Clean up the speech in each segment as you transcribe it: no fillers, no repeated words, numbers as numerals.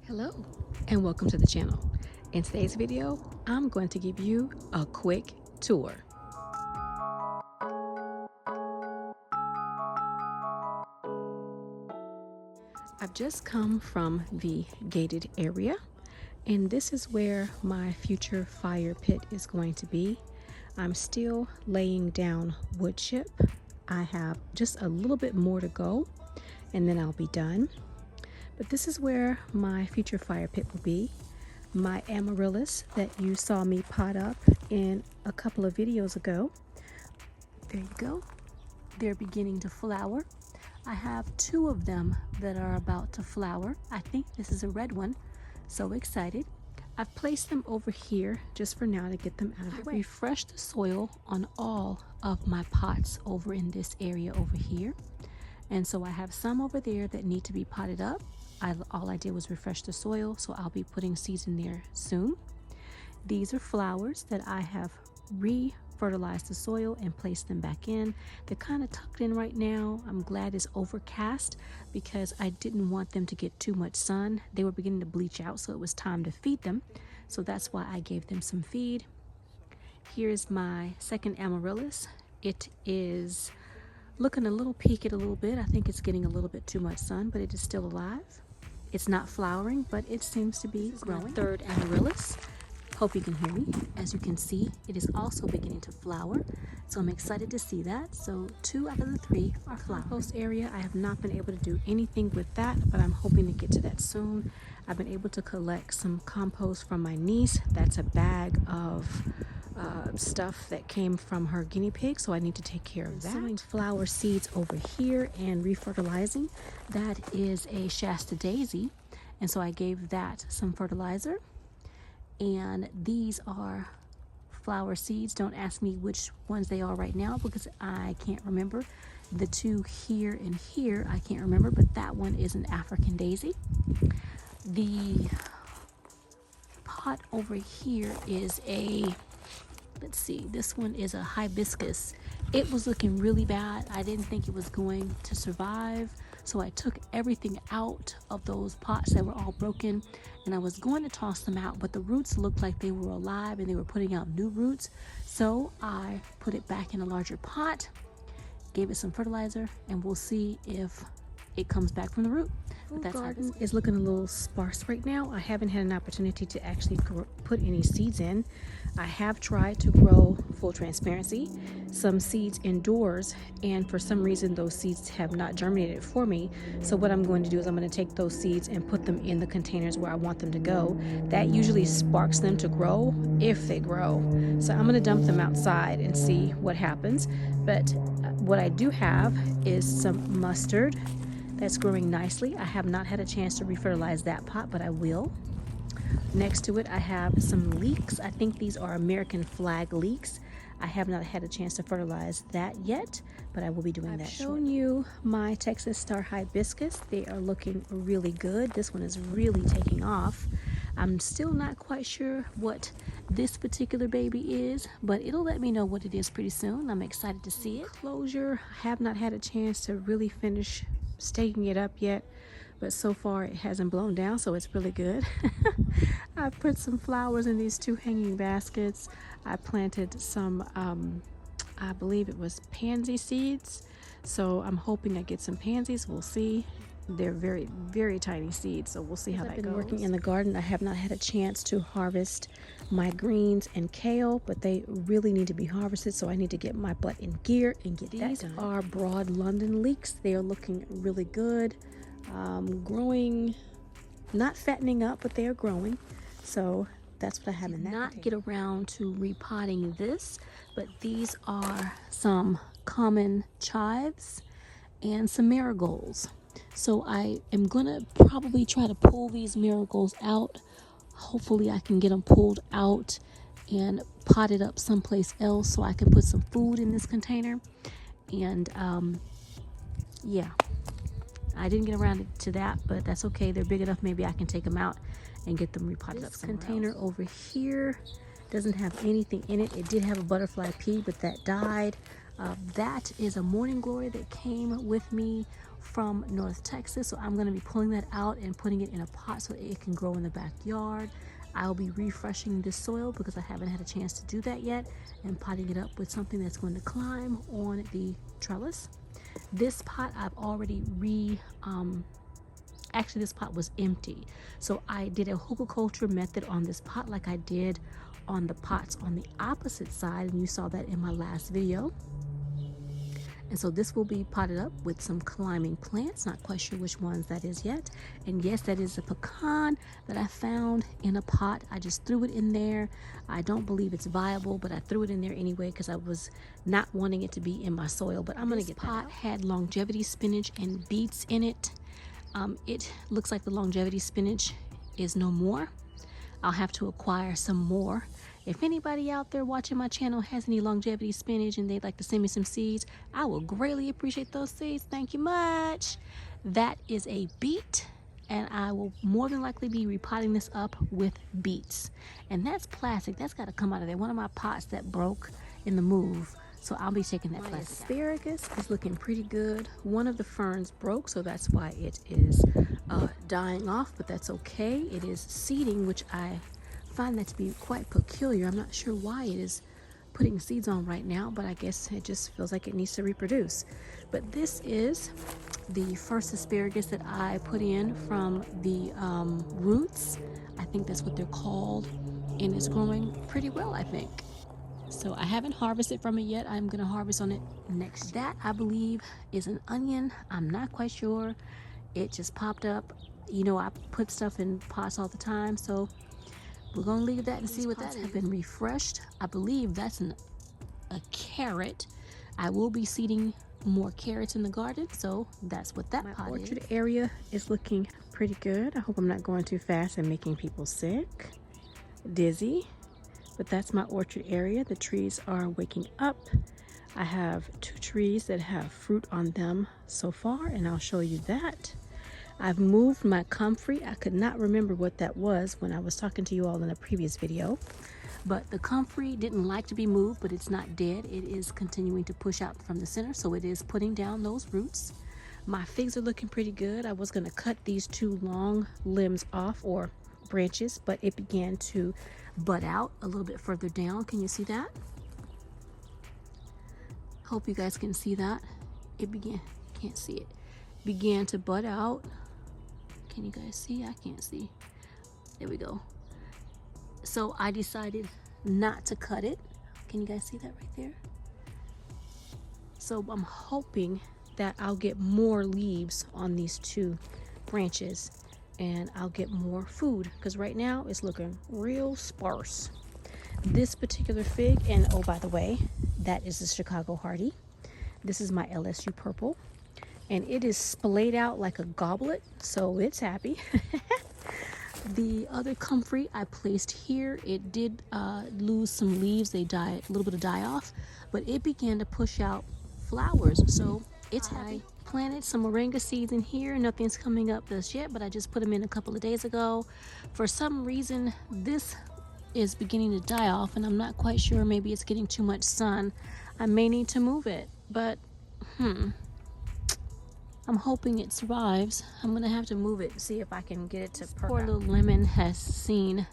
Hello and welcome to the channel. In today's video, I'm going to give you a quick tour. I've just come from the gated area, and this is where my future fire pit is going to be. I'm still laying down wood chip. I have just a little bit more to go and then I'll be done. But this is where my future fire pit will be. My amaryllis that you saw me pot up in a couple of videos ago. There you go. They're beginning to flower. I have two of them that are about to flower. I think this is a red one. So excited. I've placed them over here just for now to get them out of the way. I refreshed the soil on all of my pots over in this area over here. And so I have some over there that need to be potted up. All I did was refresh the soil, so I'll be putting seeds in there soon. These are flowers that I have re-fertilized the soil and placed them back in. They're kind of tucked in right now. I'm glad it's overcast because I didn't want them to get too much sun. They were beginning to bleach out, so it was time to feed them. So that's why I gave them some feed. Here's my second amaryllis. It is looking a little peaked a little bit. I think it's getting a little bit too much sun, but it is still alive. It's not flowering, but it seems to be growing. Third amaryllis. Hope you can hear me. As you can see, it is also beginning to flower. So I'm excited to see that. So 2 out of the 3 are flowering. Compost area, I have not been able to do anything with that, but I'm hoping to get to that soon. I've been able to collect some compost from my niece. That's a bag of stuff that came from her guinea pig, so I need to take care of that. Sowing flower seeds over here and refertilizing. That is a Shasta daisy, and so I gave that some fertilizer. And these are flower seeds. Don't ask me which ones they are right now because I can't remember. The two here and here I can't remember, but that one is an African daisy. The pot over here is a, let's see, this one is a hibiscus. It was looking really bad. I didn't think it was going to survive. So I took everything out of those pots that were all broken, and I was going to toss them out, but the roots looked like they were alive and they were putting out new roots. So I put it back in a larger pot, gave it some fertilizer, and we'll see if it comes back from the root. But that's garden is looking a little sparse right now. I haven't had an opportunity to actually put any seeds in. I have tried to grow, full transparency, some seeds indoors, and for some reason those seeds have not germinated for me. So what I'm going to do is I'm going to take those seeds and put them in the containers where I want them to go. That usually sparks them to grow if they grow. So I'm going to dump them outside and see what happens. But what I do have is some mustard that's growing nicely. I have not had a chance to refertilize that pot, but I will. Next to it, I have some leeks. I think these are American flag leeks. I have not had a chance to fertilize that yet, but I will be doing that. I've shown you my Texas Star Hibiscus. They are looking really good. This one is really taking off. I'm still not quite sure what this particular baby is, but it'll let me know what it is pretty soon. I'm excited to see it. Closure, I have not had a chance to really finish staking it up yet, but so far it hasn't blown down, so it's really good. I put some flowers in these 2 hanging baskets. I planted some I believe it was pansy seeds, so I'm hoping I get some pansies. We'll see. They're very, very tiny seeds, so we'll see how that goes. I've been working in the garden. I have not had a chance to harvest my greens and kale, but they really need to be harvested, so I need to get my butt in gear and get that done. These are broad London leeks. They are looking really good. Growing, not fattening up, but they are growing. So that's what I have in that. Not get around to repotting this, but these are some common chives and some marigolds. So I am gonna probably try to pull these marigolds out. Hopefully I can get them pulled out and potted up someplace else so I can put some food in this container. And yeah, I didn't get around to that, but that's okay. They're big enough. Maybe I can take them out and get them repotted up somewhere else. This container over here doesn't have anything in it. It did have a butterfly pea, but that died. That is a morning glory that came with me from North Texas. So I'm going to be pulling that out and putting it in a pot so it can grow in the backyard. I'll be refreshing this soil because I haven't had a chance to do that yet, and potting it up with something that's going to climb on the trellis. This pot I've already actually this pot was empty. So I did a hugelkultur method on this pot like I did on the pots on the opposite side, and you saw that in my last video. And so this will be potted up with some climbing plants. Not quite sure which ones that is yet. And yes, that is a pecan that I found in a pot. I just threw it in there. I don't believe it's viable, but I threw it in there anyway because I was not wanting it to be in my soil. But I'm going to get that out. This pot had longevity spinach and beets in it. It looks like the longevity spinach is no more. I'll have to acquire some more. If anybody out there watching my channel has any longevity spinach and they'd like to send me some seeds, I will greatly appreciate those seeds. Thank you much. That is a beet, and I will more than likely be repotting this up with beets. And that's plastic. That's got to come out of there. One of my pots that broke in the move. So I'll be taking that plastic. Asparagus is looking pretty good. One of the ferns broke, so that's why it is dying off, but that's okay. It is seeding, which I find that to be quite peculiar. I'm not sure why it is putting seeds on right now, but I guess it just feels like it needs to reproduce. But this is the first asparagus that I put in from the roots. I think that's what they're called, and it's growing pretty well, I think. So I haven't harvested from it yet. I'm going to harvest on it next. That, I believe, is an onion. I'm not quite sure. It just popped up. You know, I put stuff in pots all the time, so we're going to leave that and see what that has been refreshed. I believe that's a carrot. I will be seeding more carrots in the garden, so that's what that pot is. My orchard area is looking pretty good. I hope I'm not going too fast and making people sick, dizzy. But that's my orchard area. The trees are waking up. I have 2 trees that have fruit on them so far, and I'll show you that. I've moved my comfrey. I could not remember what that was when I was talking to you all in a previous video. But the comfrey didn't like to be moved, but it's not dead. It is continuing to push out from the center, so it is putting down those roots. My figs are looking pretty good. I was going to cut these 2 long limbs off, or branches, but it began to bud out a little bit further down. Can you see that? Hope you guys can see that. It can't see it. Began to bud out. Can you guys see? I can't see. There we go. So I decided not to cut it. Can you guys see that right there? So I'm hoping that I'll get more leaves on these 2 branches, and I'll get more food, because right now it's looking real sparse. This particular fig, and oh, by the way, that is the Chicago Hardy. This is my LSU purple, and it is splayed out like a goblet, so it's happy. The other comfrey I placed here, it did lose some leaves. They died, a little bit of die off, but it began to push out flowers, so it's happy. Planted some moringa seeds in here. Nothing's coming up just yet, but I just put them in a couple of days ago. For some reason, this is beginning to die off, and I'm not quite sure. Maybe it's getting too much sun. I may need to move it, but I'm hoping it survives. I'm gonna have to move it and see if I can get it to perk. Poor little lemon has seen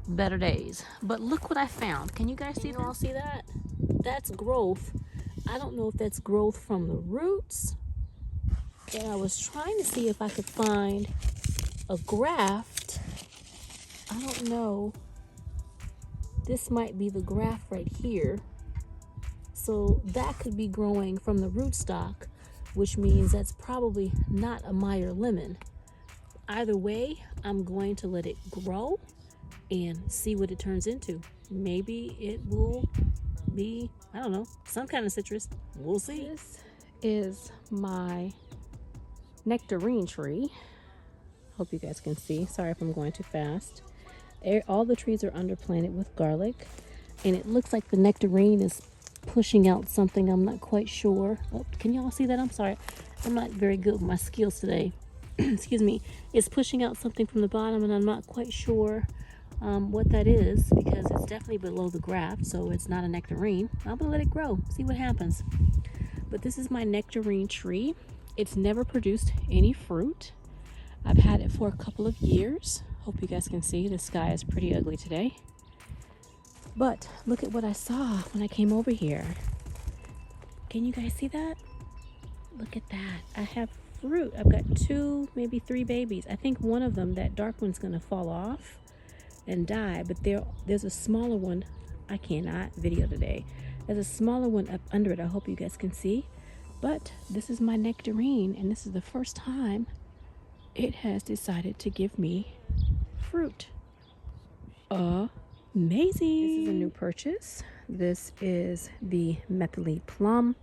better days. But look what I found. Can you guys see that? All see that? That's growth. I don't know if that's growth from the roots. And I was trying to see if I could find a graft. I don't know. This might be the graft right here. So that could be growing from the rootstock, which means that's probably not a Meyer lemon. Either way, I'm going to let it grow and see what it turns into. Maybe it will be, I don't know, some kind of citrus. We'll see. This is my nectarine tree. Hope you guys can see. Sorry if I'm going too fast. All the trees are underplanted with garlic, and it looks like the nectarine is pushing out something. I'm not quite sure. Oh, can y'all see that? I'm sorry. I'm not very good with my skills today. Excuse me. It's pushing out something from the bottom, and I'm not quite sure what that is, because it's definitely below the graft, so it's not a nectarine. I'm gonna let it grow, see what happens. But this is my nectarine tree. It's never produced any fruit. I've had it for a couple of years. Hope you guys can see the sky is pretty ugly today. But look at what I saw when I came over here. Can you guys see that? Look at that. I have fruit. I've got 2, maybe 3 babies. I think one of them, that dark one's gonna fall off and die, but there's a smaller one. I cannot video today. There's a smaller one up under it. I hope you guys can see. But this is my nectarine, and this is the first time it has decided to give me fruit. Amazing. This is a new purchase. This is the methylene plum.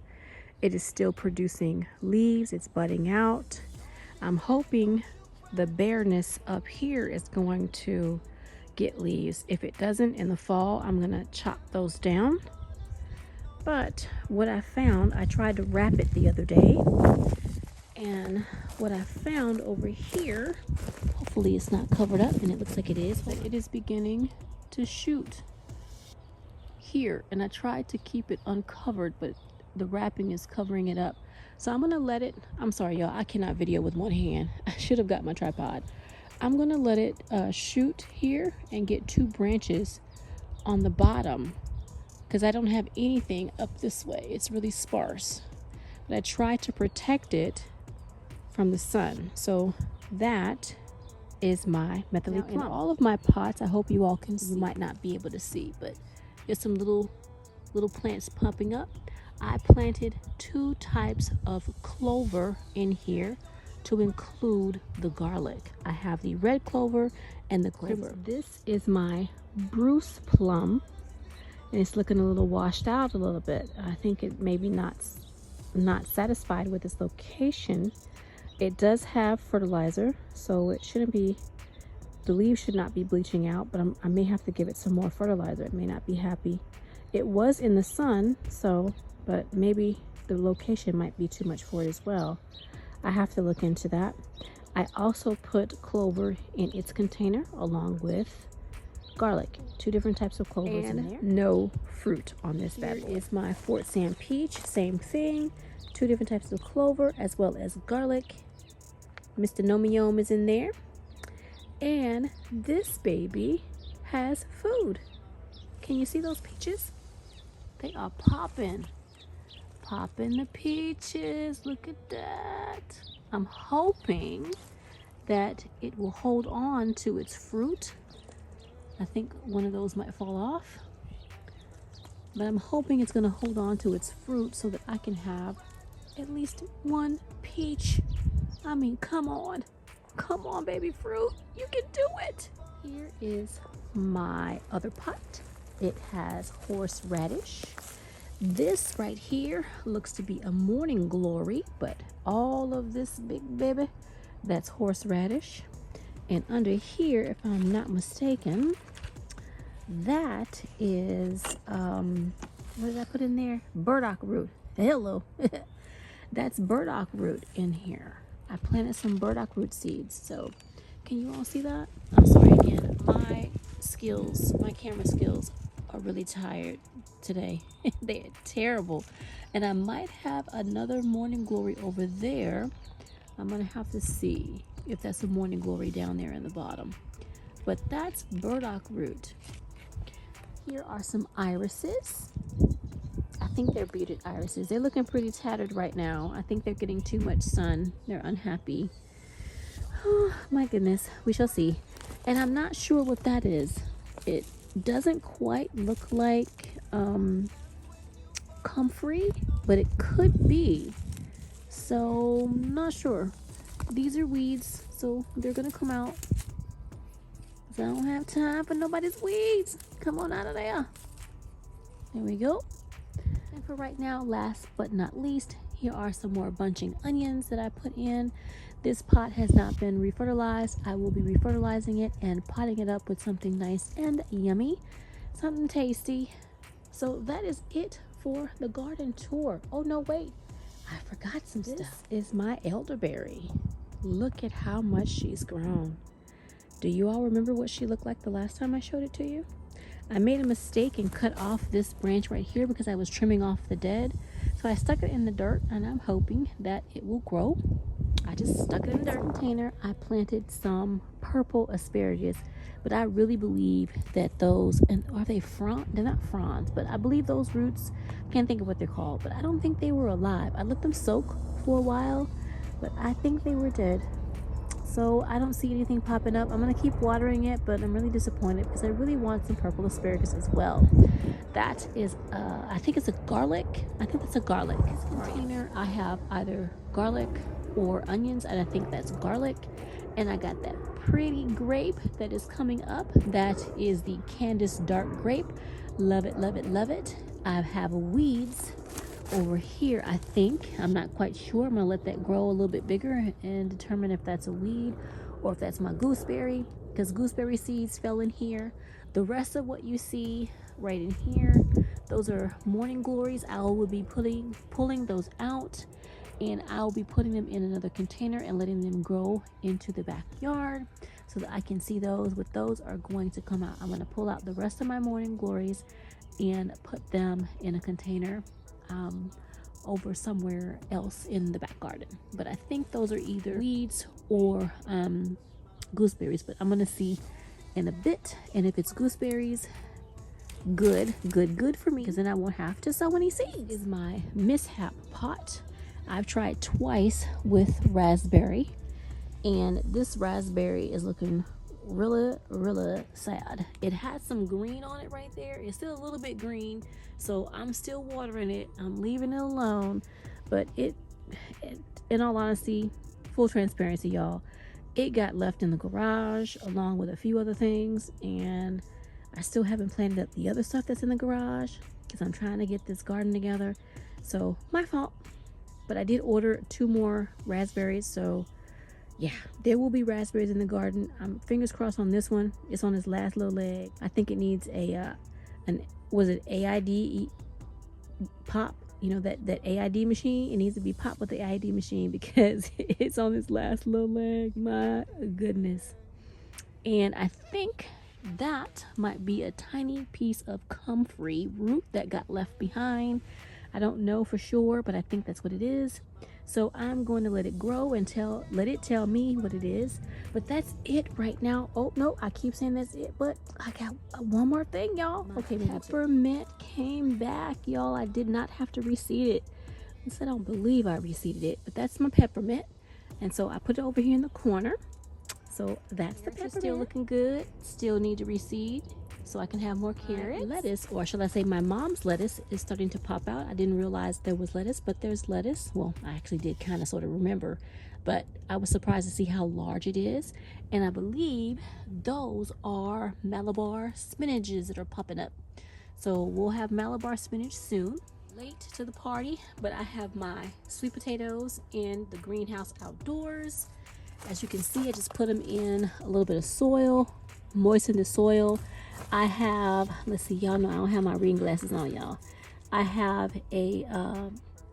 It is still producing leaves. It's budding out. I'm hoping the bareness up here is going to get leaves. If it doesn't in the fall, I'm gonna chop those down. But what I found, I tried to wrap it the other day, and what I found over here, hopefully it's not covered up, and it looks like it is, but it is beginning to shoot here, and I tried to keep it uncovered, but the wrapping is covering it up. So I'm gonna let it, I'm sorry y'all, I cannot video with one hand. I should have got my tripod. I'm gonna let it shoot here and get 2 branches on the bottom, because I don't have anything up this way. It's really sparse. But I tried to protect it from the sun. So that is my methylene plum. In all of my pots, I hope you all can see. You might not be able to see, but there's some little plants popping up. I planted 2 types of clover in here to include the garlic. I have the red clover and the clover. This is my Bruce plum, and it's looking a little washed out a little bit. I think it maybe not satisfied with its location. It does have fertilizer, so it shouldn't be, the leaves should not be bleaching out, but I may have to give it some more fertilizer. It may not be happy. It was in the sun, so, but maybe the location might be too much for it as well. I have to look into that. I also put clover in its container along with garlic. 2 different types of clovers in there. No fruit on this bad boy. Here is my Fort Sam peach. Same thing. 2 different types of clover as well as garlic. Mr. Nomiome is in there. And this baby has food. Can you see those peaches? They are popping. Popping the peaches. Look at that. I'm hoping that it will hold on to its fruit. I think one of those might fall off, but I'm hoping it's going to hold on to its fruit so that I can have at least 1 peach. I mean, come on, baby fruit, you can do it. Here is my other pot. It has horseradish. This right here looks to be a morning glory, but all of this big baby, that's horseradish. And under here, if I'm not mistaken, that is, what did I put in there? Burdock root. Hello. That's burdock root in here. I planted some burdock root seeds. So can you all see that? I'm sorry again. My camera skills are really tired today. They're terrible. And I might have another morning glory over there. I'm going to have to see if that's a morning glory down there in the bottom. But that's burdock root. Here are some irises. I think they're bearded irises. They're looking pretty tattered right now. I think they're getting too much sun. They're unhappy. Oh my goodness, we shall see. And I'm not sure what that is. It doesn't quite look like comfrey, but it could be. So I'm not sure. These are weeds, so they're gonna come out. I don't have time for nobody's weeds. Come on out of there. There we go. And for right now, last but not least, here are some more bunching onions that I put in. This pot has not been refertilized. I will be refertilizing it and potting it up with something nice and yummy, something tasty. So that is it for the garden tour. Oh no, wait, I forgot some stuff. This is my elderberry. Look at how much she's grown. Do you all remember what she looked like the last time I showed it to you? I made a mistake and cut off this branch right here because I was trimming off the dead. So I stuck it in the dirt and I'm hoping that it will grow. I just stuck it in the dirt container. I planted some purple asparagus, but I really believe that those, and are they fronds? They're not fronds, but I believe those roots, I can't think of what they're called, but I don't think they were alive. I let them soak for a while, but I think they were dead. So I don't see anything popping up. I'm gonna keep watering it, but I'm really disappointed because I really want some purple asparagus as well. That is, I think it's a garlic. I think that's a garlic container. I have either garlic or onions, and I think that's garlic. And I got that pretty grape that is coming up. That is the Candace dark grape. Love it, love it, love it. I have weeds over here, I think. I'm not quite sure. I'm gonna let that grow a little bit bigger and determine if that's a weed or if that's my gooseberry, because gooseberry seeds fell in here. The rest of what you see right in here, those are morning glories. I will be pulling those out, and I'll be putting them in another container and letting them grow into the backyard so that I can see those. But those are going to come out. I'm going to pull out the rest of my morning glories and put them in a container over somewhere else in the back garden. But I think those are either weeds or gooseberries, but I'm going to see in a bit. And if it's gooseberries, good for me, because then I won't have to sow any seeds. This is my mishap pot. I've tried twice with raspberry, and this raspberry is looking really sad. It had some green on it right there. It's still a little bit green, so I'm still watering it. I'm leaving it alone, but it in all honesty, full transparency, y'all, it got left in the garage along with a few other things, and I still haven't planted up the other stuff that's in the garage because I'm trying to get this garden together. So my fault. But I did order 2 more raspberries, so yeah, there will be raspberries in the garden. I'm fingers crossed on this one. It's on its last little leg. I think it needs a was it AID pop? You know, that AID machine. It needs to be popped with the AID machine because it's on its last little leg. My goodness. And I think that might be a tiny piece of comfrey root that got left behind. I don't know for sure, but I think that's what it is. So I'm going to let it grow and let it tell me what it is. But that's it right now. Oh no, I keep saying that's it, but I got one more thing, y'all. Okay, peppermint came back, y'all. I did not have to reseed it. I don't believe I reseeded it, but that's my peppermint. And so I put it over here in the corner. So that's the peppermint. Still looking good. Still need to reseed so I can have more carrots. Lettuce, or shall I say my mom's lettuce, is starting to pop out. I didn't realize there was lettuce, but there's lettuce. Well, I actually did kind of sort of remember, but I was surprised to see how large it is. And I believe those are Malabar spinaches that are popping up. So we'll have Malabar spinach soon. Late to the party, but I have my sweet potatoes in the greenhouse outdoors. As you can see, I just put them in a little bit of soil, moisten the soil. I have, let's see, y'all know I don't have my reading glasses on, y'all. I have a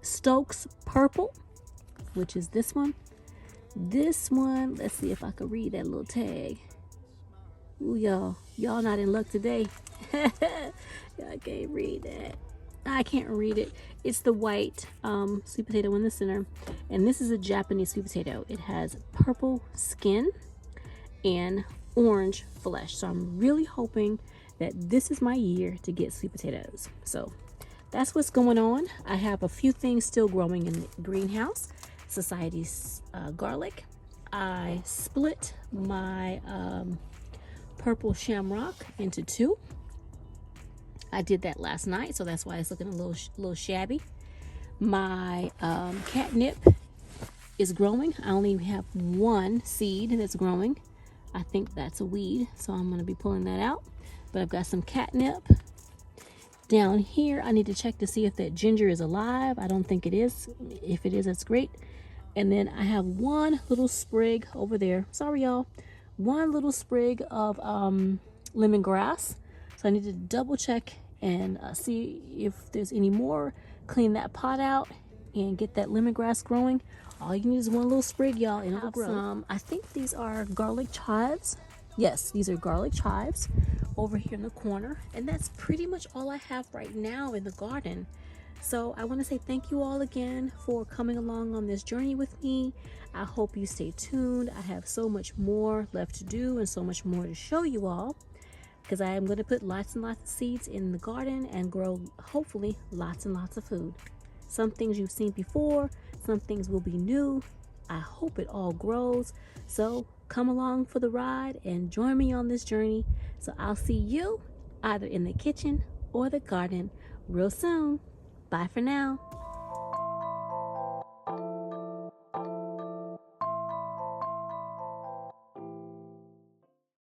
Stokes Purple, which is this one. This one, let's see if I can read that little tag. Ooh, y'all not in luck today. I can't read that. I can't read it. It's the white sweet potato in the center, and this is a Japanese sweet potato. It has purple skin and orange flesh, so I'm really hoping that this is my year to get sweet potatoes. So that's what's going on. I have a few things still growing in the greenhouse. Society's garlic. I split my purple shamrock into 2. I did that last night, so that's why it's looking a little shabby. My catnip is growing. I only have 1 seed that's growing. I think that's a weed, so I'm going to be pulling that out. But I've got some catnip. Down here, I need to check to see if that ginger is alive. I don't think it is. If it is, that's great. And then I have 1 little sprig over there. Sorry, y'all. 1 little sprig of lemongrass. So I need to double check and see if there's any more. Clean that pot out and get that lemongrass growing. All you need is 1 little sprig, y'all, and it'll grow. I think these are garlic chives Yes, these are garlic chives over here in the corner. And that's pretty much all I have right now in the garden. So I want to say thank you all again for coming along on this journey with me. I hope you stay tuned. I have so much more left to do and so much more to show you all, because I am going to put lots and lots of seeds in the garden and grow hopefully lots and lots of food. Some things you've seen before, some things will be new. I hope it all grows. So come along for the ride and join me on this journey. So I'll see you either in the kitchen or the garden real soon. Bye for now.